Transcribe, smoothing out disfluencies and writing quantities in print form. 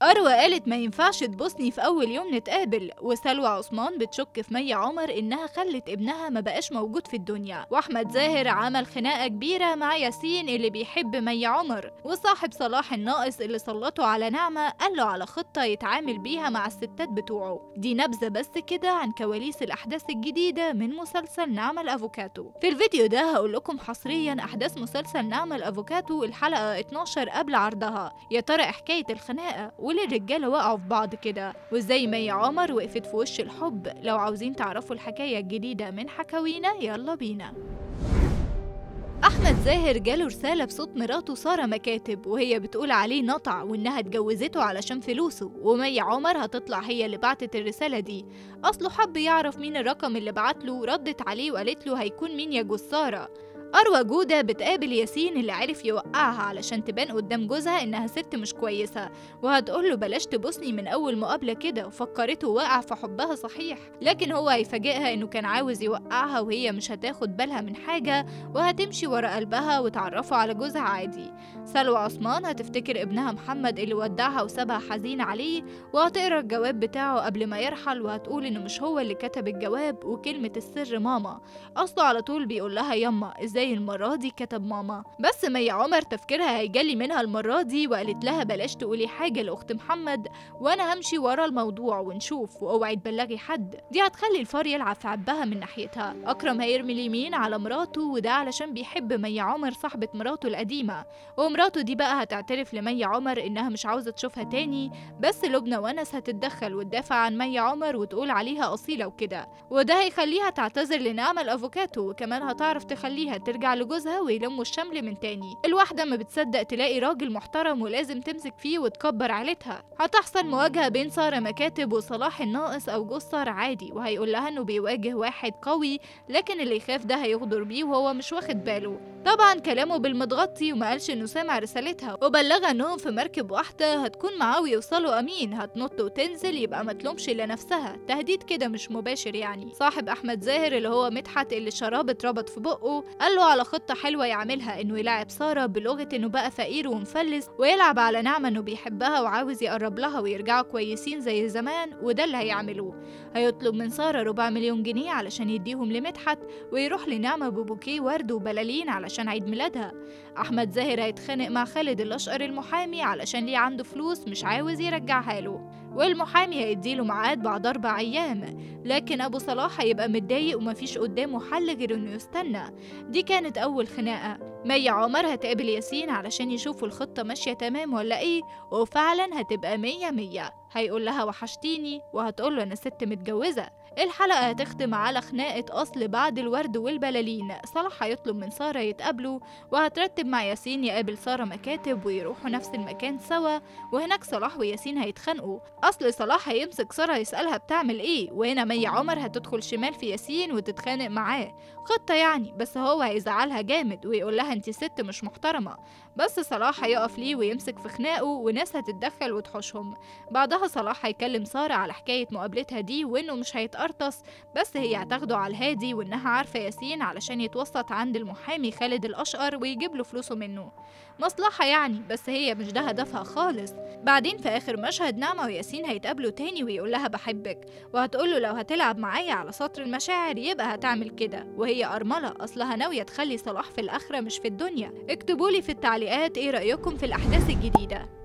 أروى قالت ما ينفعش تبوسني في أول يوم نتقابل، وسلوى عثمان بتشك في مي عمر إنها خلت ابنها ما بقاش موجود في الدنيا، وأحمد زاهر عمل خناقة كبيرة مع ياسين اللي بيحب مي عمر، وصاحب صلاح الناقص اللي سلطه على نعمة قال له على خطة يتعامل بيها مع الستات بتوعه. دي نبذة بس كده عن كواليس الأحداث الجديدة من مسلسل نعمة الأفوكاتو. في الفيديو ده هقول لكم حصريا أحداث مسلسل نعمة الأفوكاتو الحلقة 12 قبل عرضها. يا ترى حكاية الخناقة وليه الرجالة وقعوا في بعض كده، وازاي مي عمر وقفت في وش الحب؟ لو عاوزين تعرفوا الحكاية الجديدة من حكاوينا يلا بينا. أحمد زاهر جاله رسالة بصوت مراته سارة مكاتب وهي بتقول عليه نطع وإنها اتجوزته علشان فلوسه، ومي عمر هتطلع هي اللي بعتت الرسالة دي. أصله حب يعرف مين الرقم اللي بعتله، ردت عليه وقالت له هيكون مين يا جوز سارة؟ أروى جودة بتقابل ياسين اللي عرف يوقعها علشان تبان قدام جوزها إنها ست مش كويسة، وهتقوله بلاش تبوسني من أول مقابلة كده، وفكرته وقع في حبها صحيح، لكن هو هيفاجئها إنه كان عاوز يوقعها وهي مش هتاخد بالها من حاجة وهتمشي ورا قلبها وتعرفه على جوزها عادي. سلوى عثمان هتفتكر ابنها محمد اللي ودعها وسابها حزين عليه، وهتقرا الجواب بتاعه قبل ما يرحل وهتقول إنه مش هو اللي كتب الجواب وكلمة السر ماما، أصله على طول بيقول لها يما ازاي المرة دي كتب ماما. بس مي عمر تفكيرها هيجلي منها المرة دي وقالت لها بلاش تقولي حاجة لأخت محمد وأنا همشي ورا الموضوع ونشوف، واوعي تبلغي حد، دي هتخلي الفار يلعب في عبها من ناحيتها. أكرم هيرمي اليمين على مراته وده علشان بيحب مي عمر صاحبة مراته القديمة، ومراته دي بقى هتعترف لمي عمر إنها مش عاوزة تشوفها تاني، بس لبنى ونس هتتدخل وتدافع عن مي عمر وتقول عليها أصيلة وكده، وده هيخليها تعتذر لنعمة الأفوكاتو، وكمان هتعرف تخليها ترجع لجوزها ويلموا الشمل من تاني. الواحدة ما بتصدق تلاقي راجل محترم ولازم تمسك فيه وتكبر عيلتها. هتحصل مواجهة بين سارة مكاتب وصلاح الناقص أو جوز سارة عادي، وهيقول لها إنه بيواجه واحد قوي لكن اللي يخاف ده هيغدر بيه وهو مش واخد باله. طبعا كلامه بالمتغطي وما قالش إنه سامع رسالتها، وبلغها إنهم في مركب واحدة هتكون معاه ويوصلوا أمين، هتنط وتنزل يبقى ما تلومش إلا نفسها، تهديد كده مش مباشر يعني. صاحب أحمد زاهر اللي هو مدحت اللي الشراب اتربط في بقه قال له على خطة حلوة يعملها، إنه يلاعب سارة بلغة إنه بقى فقير ومفلس، ويلعب على نعمة إنه بيحبها وعاوز يقرب لها ويرجعوا كويسين زي زمان، وده اللي هيعملوه. هيطلب من سارة 4 مليون جنيه علشان يديهم لمدحت، ويروح لنعمة ببوكيه ورد وبلالين علشان عيد ميلادها. أحمد زاهر هيتخانق مع خالد الأشقر المحامي علشان ليه عنده فلوس مش عاوز يرجعها له، والمحامي هيديله ميعاد بعد 4 أيام، لكن أبو صلاح هيبقى متضايق ومفيش قدامه حل غير إنه يستنى. دي كانت أول خناقة. مي عمر هتقابل ياسين علشان يشوفوا الخطة ماشية تمام ولا إيه، وفعلا هتبقى 100 هيقول لها وحشتيني وهتقول له أنا ست متجوزة. الحلقة هتختم على خناقة أصل بعد الورد والبلالين. صلاح هيطلب من سارة يتقابلوا، وهترتب مع ياسين يقابل سارة مكاتب ويروحوا نفس المكان سوا، وهناك صلاح وياسين هيتخانقوا. أصل صلاح هيمسك سارة يسألها بتعمل إيه، وهنا مي عمر هتدخل شمال في ياسين وتتخانق معاه، خطة يعني، بس هو هيزعلها جامد ويقول لها انتي ست مش محترمة، بس صلاح هيقف ليه ويمسك في خناقه وناس هتتدخل وتحوشهم. بعدها صلاح هيكلم سارة على حكاية مقابلتها دي وإنه مش هيتقرطس، بس هي هتاخده على الهادي وإنها عارفة ياسين علشان يتوسط عند المحامي خالد الأشقر ويجيب له فلوسه منه، مصلحة يعني، بس هي مش ده هدفها خالص. بعدين في آخر مشهد نعمة وياسين هيتقابلوا تاني ويقول لها بحبك، وهتقوله لو هتلعب معايا على سطر المشاعر يبقى هتعمل كده، وهي أرملة أصلها ناوية تخلي صلاح في الآخرة مش في الدنيا. اكتبولي في التعليقات إيه رأيكم في الأحداث الجديدة.